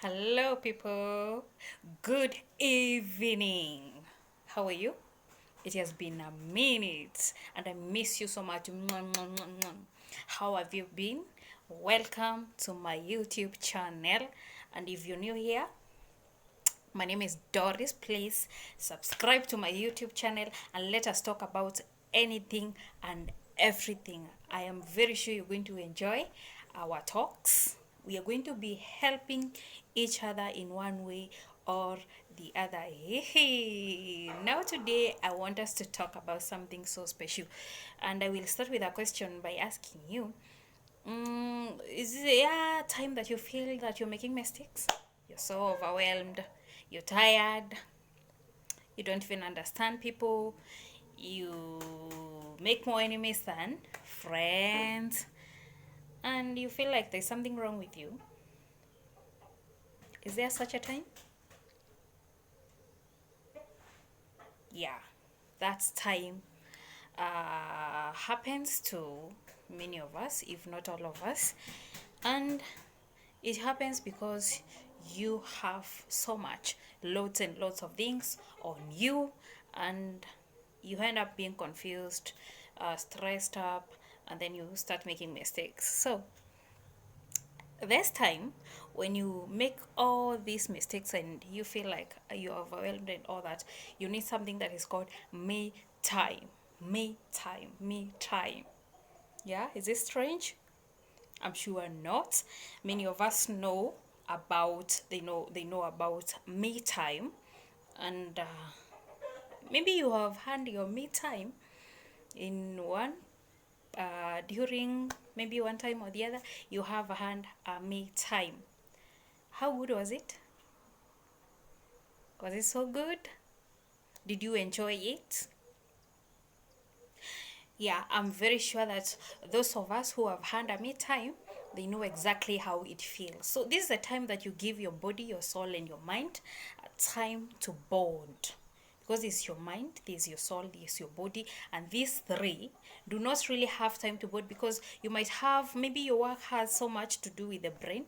Hello, people. Good evening. How are you? It has been a minute and I miss you so much. Mwah, mwah, mwah, mwah. How have you been? Welcome to my YouTube channel. And if you're new here, my name is Doris. Please subscribe to my YouTube channel and let us talk about anything and everything. I am very sure you're going to enjoy our talks. We are going to be helping each other in one way or the other. Now, today, I want us to talk about something so special. And I will start with a question by asking you is there a time that you feel that you're making mistakes? You're so overwhelmed, you're tired, you don't even understand people, you make more enemies than friends, and you feel like there's something wrong with you. Is there such a time? Yeah, that time happens to many of us, if not all of us, and it happens because you have so much, loads and loads of things on you, and you end up being confused, stressed up, and then you start making mistakes. So this time, when you make all these mistakes and you feel like you're overwhelmed and all that, you need something that is called me time. Me time. Me time. Yeah, is it strange? I'm sure not. Many of us know about they know about me time, and maybe you have had your me time in one during maybe one time or the other. You have had a me time. How good was it? Was it so good? Did you enjoy it? Yeah, I'm very sure that those of us who have had a me time, they know exactly how it feels. So this is the time that you give your body, your soul, and your mind a time to bond. Because it's your mind, this is your soul, this is your body, and these three do not really have time to bond because you might have, maybe your work has so much to do with the brain,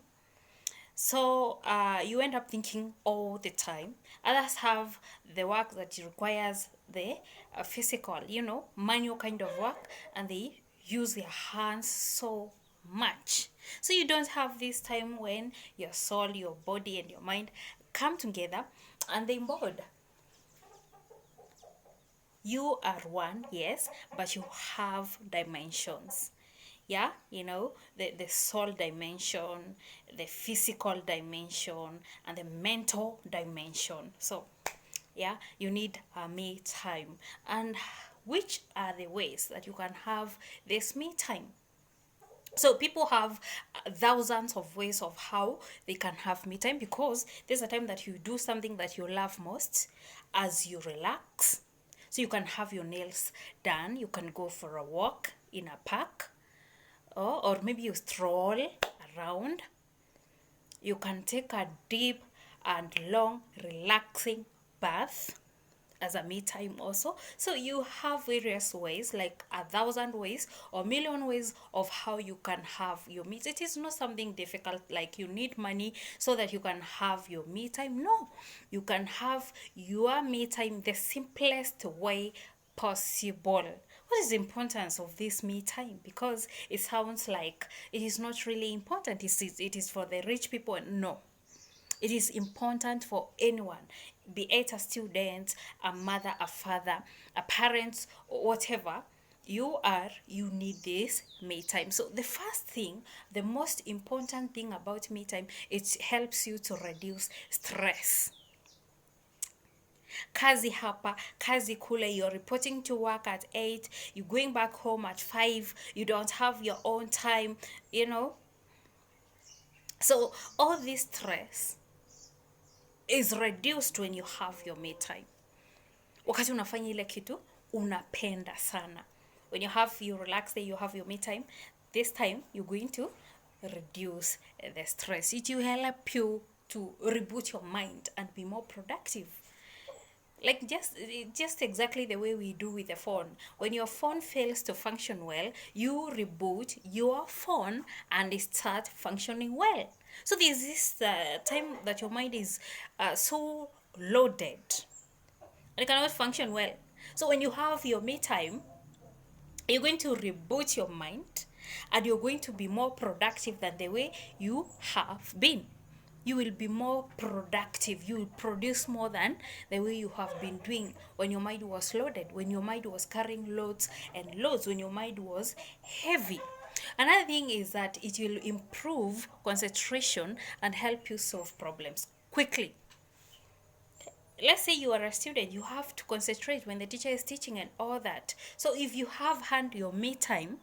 so you end up thinking all the time. Others have the work that requires the physical, manual kind of work, and they use their hands so much. So you don't have this time when your soul, your body, and your mind come together and they bond. You are one, yes, but you have dimensions. Yeah, the soul dimension, the physical dimension, and the mental dimension. So yeah, you need a me time. And which are the ways that you can have this me time? So people have thousands of ways of how they can have me time, because there's a time that you do something that you love most as you relax. So you can have your nails done, you can go for a walk in a park, or maybe you stroll around. You can take a deep and long relaxing bath as a me time also. So you have various ways, like 1,000 ways or million ways of how you can have your me. It is not something difficult like you need money so that you can have your me time. No, you can have your me time the simplest way possible. What is the importance of this me time? Because it sounds like it is not really important. It is for the rich people. No, it is important for anyone, be it a student, a mother, a father, a parent, or whatever you are. You need this me time. So the first thing, the most important thing about me time, it helps you to reduce stress. Kazi hapa, kazi kule, you're reporting to work at 8, you're going back home at 5, you don't have your own time, so all this stress is reduced when you have your me time. Wakati unafanya ile kitu unapenda sana, when you have you relax day, you have your me time, this time you're going to reduce the stress. It will help you to reboot your mind and be more productive, like just exactly the way we do with the phone. When your phone fails to function well, you reboot your phone and it start functioning well. So there's this time that your mind is so loaded and it cannot function well. So when you have your me time, you're going to reboot your mind and you're going to be more productive than the way you have been. You will be more productive. You will produce more than the way you have been doing when your mind was loaded, when your mind was carrying loads and loads, when your mind was heavy. Another thing is that it will improve concentration and help you solve problems quickly. Let's say you are a student, you have to concentrate when the teacher is teaching and all that. So if you have had your me time,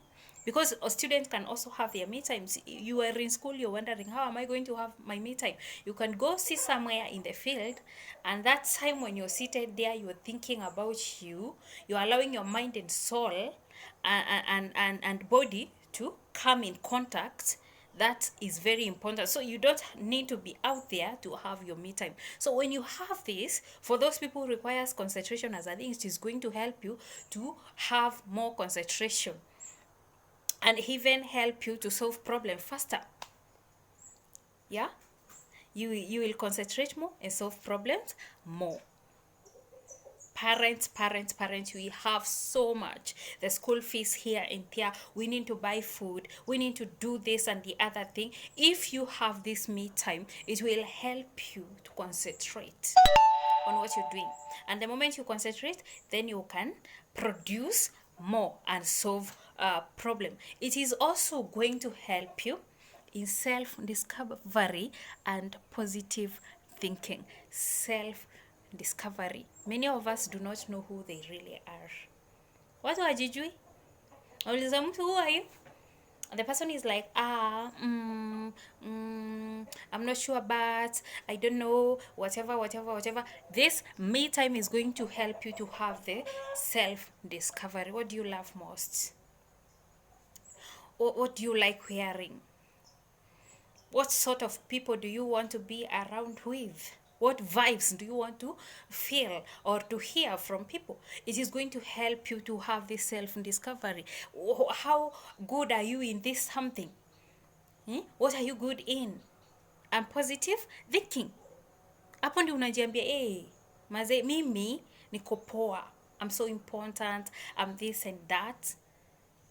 because a student can also have their me times. You are in school, you're wondering, how am I going to have my me time? You can go sit somewhere in the field, and that time when you're seated there, you're thinking about you're allowing your mind and soul and body to come in contact. That is very important. So you don't need to be out there to have your me time. So when you have this, for those people who requires concentration, as I think it is going to help you to have more concentration and even help you to solve problem faster. Yeah, you will concentrate more and solve problems more. Parents, we have so much. The school fees here and there, we need to buy food, we need to do this and the other thing. If you have this me time, it will help you to concentrate on what you're doing, and the moment you concentrate, then you can produce more and solve a problem. It is also going to help you in self-discovery and positive thinking. Self-discovery, many of us do not know who they really are. Watu hawajijui. Uliza mtu, who are you? The person is like, I'm not sure, but I don't know, whatever. This me time is going to help you to have the self-discovery. What do you love most? What do you like wearing? What sort of people do you want to be around with? What vibes do you want to feel or to hear from people? It is going to help you to have this self-discovery. How good are you in this something? What are you good in? And positive thinking. Hapo ndio unajiambia, maze mimi niko poa. I'm so important. I'm this and that.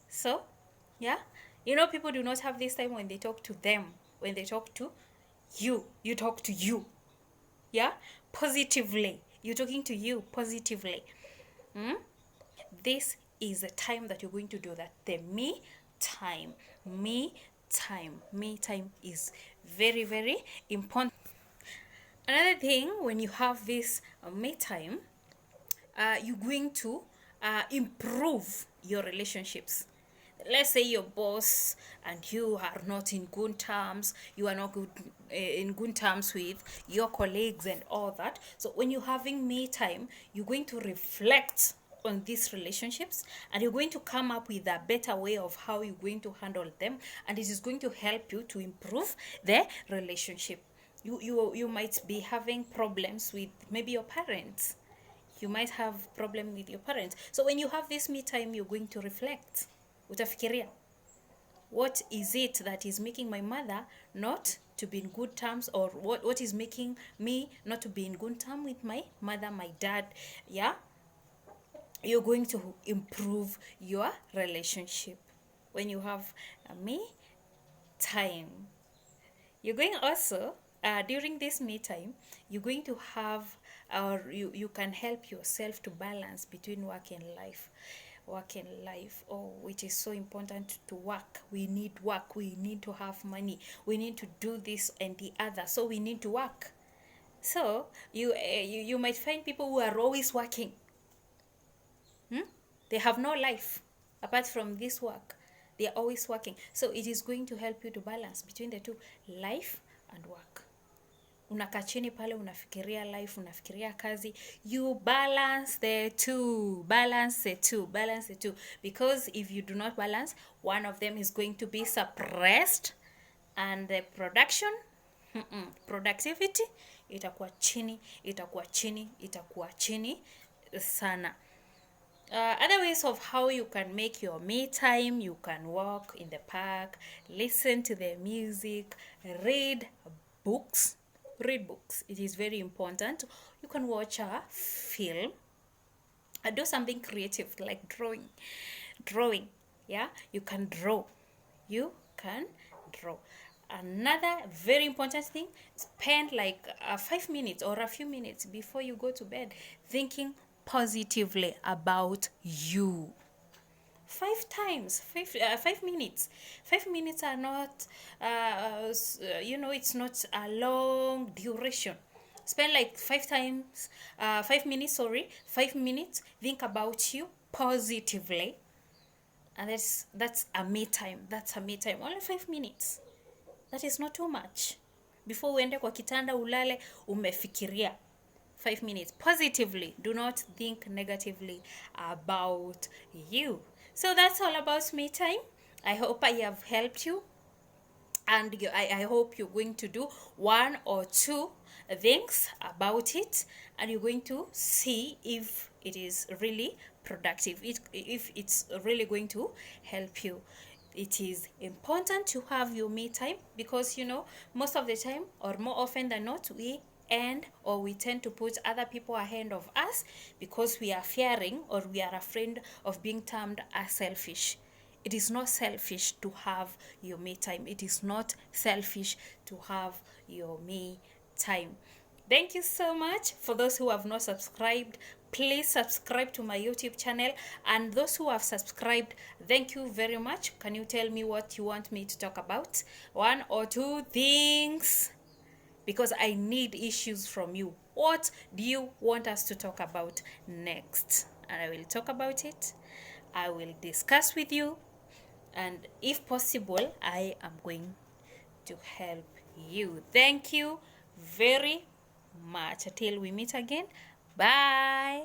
So, yeah. People do not have this time when they talk to them. When they talk to you, you talk to you. Yeah, positively. You're talking to you positively. This is the time that you're going to do that. The me time is very, very important. Another thing, when you have this me time, you're going to improve your relationships. Let's say your boss and you are not in good terms, you are not good in good terms with your colleagues and all that. So when you're having me time, you're going to reflect on these relationships and you're going to come up with a better way of how you're going to handle them, and it is going to help you to improve the relationship. You might be having problems with maybe your parents. You might have problem with your parents. So when you have this me time, you're going to reflect. Utafikiria, what is it that is making my mother not to be in good terms, or what is making me not to be in good terms with my mother, my dad? Yeah, you're going to improve your relationship when you have me time. You're going also during this me time, you're going to have, or you can help yourself to balance between work and life. Which is so important to work. We need work, we need to have money, we need to do this and the other, so we need to work. So you might find people who are always working. They have no life apart from this work. They are always working. So it is going to help you to balance between the two, life and work. Unakaa chini pale, unafikiria life, unafikiria kazi. You balance the two. Because if you do not balance, one of them is going to be suppressed, and the productivity itakuwa chini sana. Other ways of how you can make your me time: you can walk in the park, listen to the music, read books. Read books, it is very important. You can watch a film, do something creative like drawing. Yeah, you can draw. You can draw. Another very important thing: spend like 5 minutes or a few minutes before you go to bed thinking positively about you. 5 minutes. 5 minutes are not it's not a long duration. Spend like 5 minutes, 5 minutes, think about you positively. And that's a me time. That's a me time. Only 5 minutes. That is not too much. Before uende kwa kitanda ulale umefikiria. 5 minutes positively. Do not think negatively about you. So that's all about me time. I hope I have helped you, and I hope you're going to do one or two things about it, and you're going to see if it is really productive, if it's really going to help you. It is important to have your me time, because most of the time, or more often than not, we tend to put other people ahead of us because we are fearing, or we are afraid of being termed as selfish. It is not selfish to have your me time. It is not selfish to have your me time. Thank you so much. For those who have not subscribed, please subscribe to my YouTube channel. And those who have subscribed, thank you very much. Can you tell me what you want me to talk about? One or two things, because I need issues from you. What do you want us to talk about next? And I will talk about it. I will discuss with you. And if possible, I am going to help you. Thank you very much. Until we meet again. Bye.